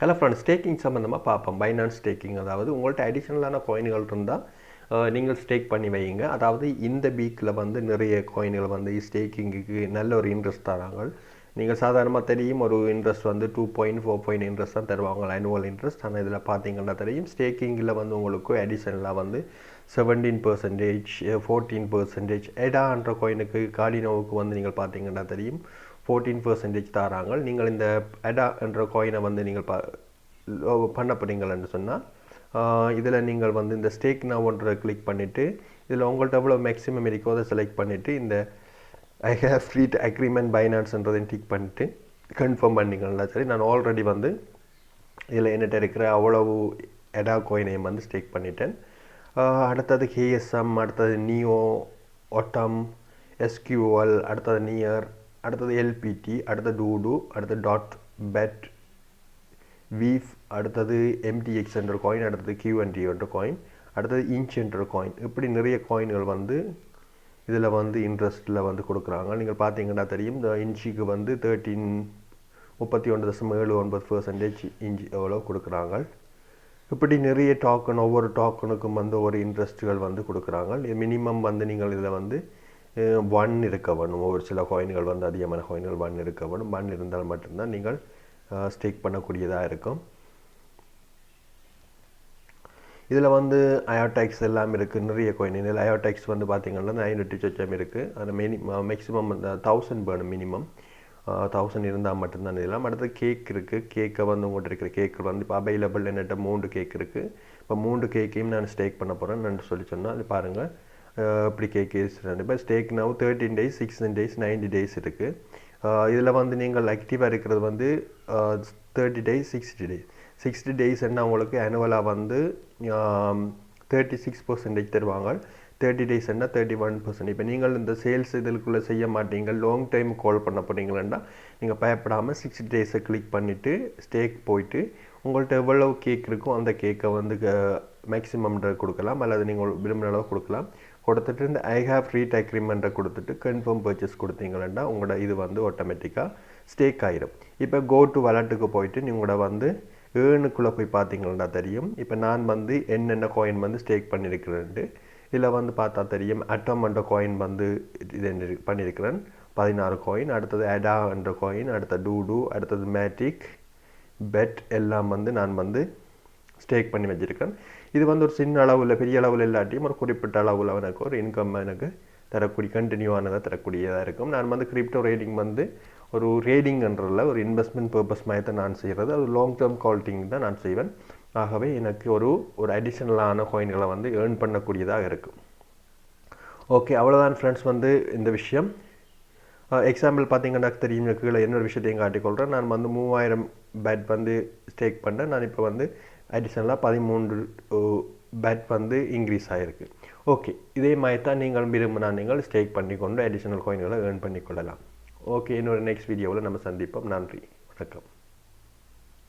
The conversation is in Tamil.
ஹலோ ஃப்ரெண்ட்ஸ், ஸ்டேக்கிங் சம்மந்தமாக பார்ப்போம். பைனான்ஸ் ஸ்டேக்கிங், அதாவது உங்கள்கிட்ட அடிஷ்னலான காயின்கள் இருந்தால் நீங்கள் ஸ்டேக் பண்ணி வைங்க. அதாவது இந்த வீக்கில் வந்து நிறைய காயின்கள் வந்து ஸ்டேக்கிங்குக்கு நல்ல ஒரு இன்ட்ரெஸ்ட் தராங்க. நீங்கள் சாதாரணமாக தெரியும், ஒரு இன்ட்ரெஸ்ட் வந்து 2.4 இன்ட்ரெஸ்ட் தான் தருவாங்க, ஆனுவல் இன்ட்ரெஸ்ட். ஆனால் இதில் பார்த்தீங்கன்னா தெரியும், ஸ்டேக்கிங்கில் வந்து உங்களுக்கு அடிஷ்னலாக வந்து 17%, 14%. எடான்ற காயினுக்கு கார்டினோவுக்கு வந்து நீங்கள் பார்த்தீங்கன்னா தெரியும் 14% தராங்க. நீங்கள் இந்த எடா என்ற காயினை வந்து நீங்கள் பண்ண போறீங்கன்னு சொன்னால் இதில் நீங்கள் வந்து இந்த ஸ்டேக் நான் ஒன்றை கிளிக் பண்ணிவிட்டு இதில் உங்கள்கிட்ட எவ்வளோ மேக்ஸிமம் இருக்கோ அதை செலக்ட் பண்ணிவிட்டு இந்த ஐ ஹேவ் ஃப்ரீ அக்ரிமெண்ட் பைனான்ஸ்ன்றதையும் டிக் பண்ணிவிட்டு கன்ஃபார்ம் பண்ணிங்கன்னா சரி. நான் ஆல்ரெடி வந்து இதில் என்கிட்ட இருக்கிற அவ்வளவு எடா காயினையும் வந்து ஸ்டேக் பண்ணிட்டேன். அடுத்தது கேஎஸ்எம், அடுத்தது நியோ, ஒட்டம், எஸ்கியூஎல், அடுத்தது நியர், அடுத்தது எல்பிடி, அடுத்தது டூடு, அடுத்தது டாட் பெட், வீஃப், அடுத்தது எம்டிஎக்ஸ் என்ற காயின், அடுத்தது கியூஎன்டி என்ற காயின், அடுத்தது இன்ச் என்ற காயின். இப்படி நிறைய காயின்கள் வந்து இதில் வந்து இன்ட்ரெஸ்ட்டில் வந்து கொடுக்குறாங்க. நீங்கள் பார்த்தீங்கன்னா தெரியும், இந்த இன்ச்சுக்கு வந்து 31.79% இன்ச் எவ்வளோ கொடுக்குறாங்க. இப்படி நிறைய டாக்கன், ஒவ்வொரு டாக்கனுக்கும் வந்து ஒவ்வொரு இன்ட்ரெஸ்ட்டுகள் வந்து கொடுக்குறாங்க. மினிமம் வந்து நீங்கள் இதில் வந்து 1 இருக்க வேணும். ஒவ்வொரு சில காயின்கள் வந்து அதிகமான காயின்கள் 1 இருக்க வேணும். 1 இருந்தால் மட்டும்தான் நீங்கள் ஸ்டேக் பண்ணக்கூடியதாக இருக்கும். இதில் வந்து அயோடெக்ஸ் எல்லாம் இருக்குது, நிறைய காயின். இதில் அயோடெக்ஸ் வந்து பார்த்திங்கன்னா 9 சொச்சம் இருக்குது. அதில் மேக்ஸிமம் 1000 வேணும், மினிமம் 1000 இருந்தால் மட்டும்தான் இதெல்லாம். அடுத்து கேக் இருக்குது. கேக்கை வந்து உங்கள்கிட்ட இருக்கிற கேக் வந்து இப்போ அவைலபிள் என்கிட்ட 3 கேக் இருக்குது. இப்போ 3 கேக்கையும் நான் ஸ்டேக் பண்ண போகிறேன்னு சொல்லி சொன்னால் அது பாருங்கள் இப்படி கேக் இப்போ stack now 13 days, 16 days, 90 days இருக்குது. இதில் வந்து நீங்கள் ஆக்டிவாக இருக்கிறது வந்து 30 days, 60 days. 60 days என்ன உங்களுக்கு ஆனுவலாக வந்து 36% தருவாங்க. 30 days என்ன 31%. இப்போ நீங்கள் இந்த சேல்ஸ் இதுக்குள்ளே செய்ய மாட்டீங்க, லாங் டைம் கால் பண்ண போகிறீங்களா, நீங்கள் பயப்படாமல் 60 days கிளிக் பண்ணிவிட்டு ஸ்டேக் போயிட்டு உங்கள்கிட்ட எவ்வளவு கேக் இருக்கும் அந்த கேக்கை வந்து மேக்ஸிமம் கொடுக்கலாம், அல்லது நீங்கள் விரும்பின அளவு கொடுக்கலாம். கொடுத்துட்டு இந்த ஐ ஹேவ் ஃப்ரீ அக்ரிமெண்ட்டை கொடுத்துட்டு கன்ஃபார்ம் பர்ச்சேஸ் கொடுத்தீங்களா உங்களோட இது வந்து ஆட்டோமேட்டிக்காக ஸ்டேக் ஆகிடும். இப்போ கோ டு வாலெட்டுக்கு போயிட்டு நீங்களோட வந்து ஏர்னுக்குள்ளே போய் பார்த்தீங்கன்னா தெரியும். இப்போ நான் வந்து என்னென்ன காயின் வந்து ஸ்டேக் பண்ணியிருக்கிறேன்ட்டு இதில் வந்து பார்த்தா தெரியும். அட்டம் என்ற காயின் வந்து இது பண்ணியிருக்கிறேன் 16 காயின். அடுத்தது எடா என்ற காயின், அடுத்தது டூடு, அடுத்தது மேட்டிக், பெட் எல்லாம் வந்து நான் வந்து ஸ்டேக் பண்ணி வச்சுருக்கேன். இது வந்து ஒரு சின்ன அளவில், பெரிய அளவில் இல்லாட்டியும் ஒரு குறிப்பிட்ட அளவில் எனக்கு ஒரு இன்கம் எனக்கு தரக்கூடிய கண்டினியூவானதாக தரக்கூடியதாக இருக்கும். நான் வந்து கிரிப்டோ ரேடிங் வந்து ஒரு ரேடிங்ன்றதில் ஒரு இன்வெஸ்ட்மெண்ட் பர்பஸ் மாதிரி தான் நான் செய்கிறது. அது லாங் டேர்ம் கால்ட்டிங் தான் நான் செய்வேன். ஆகவே எனக்கு ஒரு அடிஷ்னலான காயின்களை வந்து ஏர்ன் பண்ணக்கூடியதாக இருக்கும். ஓகே, அவ்வளோதான் ஃப்ரெண்ட்ஸ் வந்து இந்த விஷயம். எக்ஸாம்பிள் பார்த்தீங்கன்னா தெரியும், கீழே இன்னொரு விஷயத்தையும் காட்டிக்கொள்கிறேன். நான் வந்து 3000 பேட் வந்து ஸ்டேக் பண்ணேன். நான் இப்போ வந்து அடிஷ்னலாக 13 பேட் வந்து இன்க்ரீஸ் ஆகிருக்கு. ஓகே, இதே மாதிரி தான் நீங்கள் விரும்பினா நீங்கள் ஸ்டேக் பண்ணிக்கொண்டு அடிஷ்னல் காயின்களை ஏர்ன் பண்ணிக்கொள்ளலாம். ஓகே, இன்னொரு நெக்ஸ்ட் வீடியோவில் நம்ம சந்திப்போம். நன்றி, வணக்கம்.